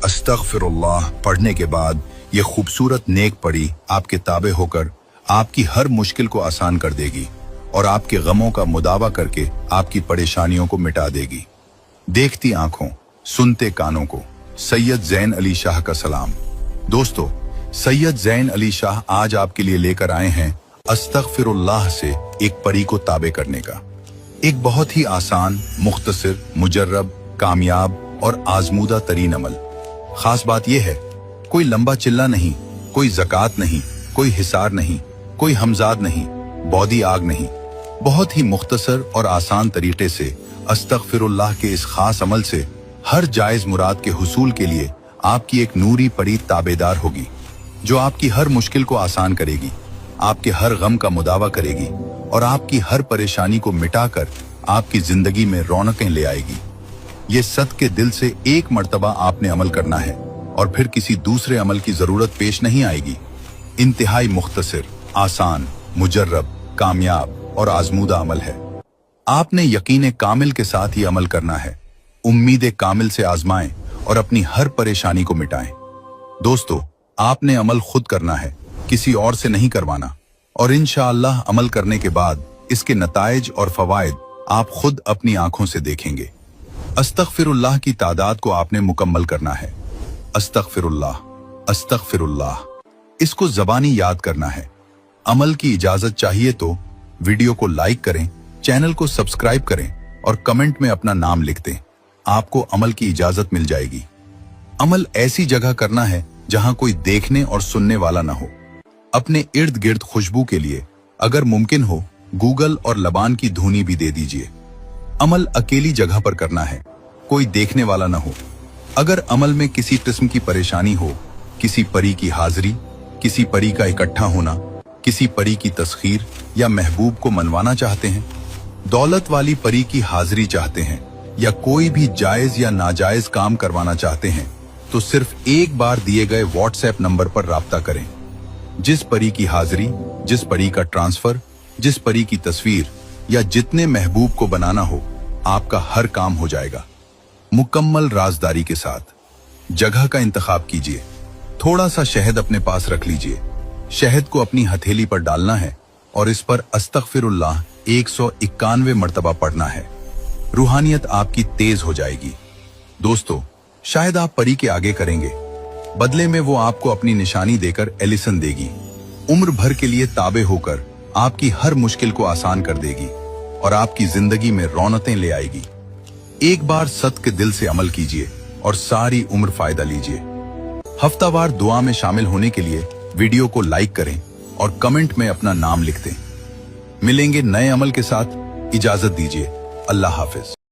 अस्तगफिरुल्लाह पढ़ने के बाद ये खूबसूरत नेक पढ़ी आपके ताबे होकर आपकी हर मुश्किल को आसान कर देगी और आपके गमों का मुदावा करके आपकी परेशानियों को मिटा देगी। देखती आंखों, सुनते कानों को सैयद ज़ैन अली शाह का सलाम। दोस्तों, सैयद ज़ैन अली शाह आज आपके लिए लेकर आए हैं अस्तगफिरुल्लाह से एक पढ़ी को ताबे करने का एक बहुत ही आसान, मुख्तसर, मुजर्रब, कामयाब और आजमूदा तरीन अमल। खास बात यह है, कोई लंबा चिल्ला नहीं, कोई ज़कात नहीं, कोई हिसार नहीं, कोई हमजाद नहीं, बौदी आग नहीं। बहुत ही मुख्तसर और आसान तरीके से अस्तगफिरुल्लाह के इस खास अमल से हर जायज मुराद के हुसूल के लिए आपकी एक नूरी परी ताबेदार होगी, जो आपकी हर मुश्किल को आसान करेगी, आपके हर गम का मुदावा करेगी और आपकी हर परेशानी को मिटाकर आपकी जिंदगी में रौनकें ले आएगी। ये सद के दिल से एक मर्तबा आपने अमल करना है और फिर किसी दूसरे अमल की जरूरत पेश नहीं आएगी। इंतहाई मुख्तसर, आसान, मुजर्रब, कामयाब और आजमूदा अमल है। आपने यकीन कामिल के साथ ही अमल करना है। उम्मीद कामिल से आजमाएं और अपनी हर परेशानी को मिटाएं। दोस्तों, आपने अमल खुद करना है, किसी और से नहीं करवाना, और इंशाअल्लाह अमल करने के बाद इसके नताइज और फवायद आप खुद अपनी आंखों से देखेंगे। अस्तगफिरुल्लाह की तादाद को आपने मुकम्मल करना है। अस्तगफिरुल्लाह, अस्तगफिरुल्लाह, इसको ज़बानी याद करना है। अमल की इजाजत चाहिए तो वीडियो को लाइक करें, चैनल को सब्सक्राइब करें और कमेंट में अपना नाम लिख दें। आपको अमल की इजाजत मिल जाएगी। अमल ऐसी जगह करना है जहां कोई देखने और सुनने वाला ना हो। अपने इर्द गिर्द खुशबू के लिए अगर मुमकिन हो गूगल और लबान की धुनी भी दे दीजिए। अमल अकेली जगह पर करना है, कोई देखने वाला ना हो। अगर अमल में किसी किस्म की परेशानी हो, किसी परी की हाजिरी, किसी परी का इकट्ठा होना, किसी परी की तस्खीर या महबूब को मनवाना चाहते हैं, दौलत वाली परी की हाजिरी चाहते हैं या कोई भी जायज या नाजायज काम करवाना चाहते हैं, तो सिर्फ एक बार दिए गए व्हाट्सएप नंबर पर राब्ता करें। जिस परी की हाजिरी, जिस परी का ट्रांसफर, जिस परी की तस्वीर या जितने महबूब को बनाना हो, आपका हर काम हो जाएगा। मुकम्मल राजदारी के साथ जगह का इंतखाब कीजिए। थोड़ा सा शहद अपने पास रख लीजिए। शहद को अपनी हथेली पर डालना है और इस पर अस्तगफिरुल्लाह 191 मर्तबा पढ़ना है। रूहानियत आपकी तेज हो जाएगी। दोस्तों, शायद आप परी के आगे करेंगे, बदले में वो आपको अपनी निशानी देकर एलिसन देगी। उम्र भर के लिए ताबे होकर आपकी हर मुश्किल को आसान कर देगी और आपकी जिंदगी में रौनकें ले आएगी। एक बार सद के दिल से अमल कीजिए और सारी उम्र फायदा लीजिए। हफ्तावार दुआ में शामिल होने के लिए वीडियो को लाइक करें और कमेंट में अपना नाम लिख दें। मिलेंगे नए अमल के साथ। इजाजत दीजिए। अल्लाह हाफिज।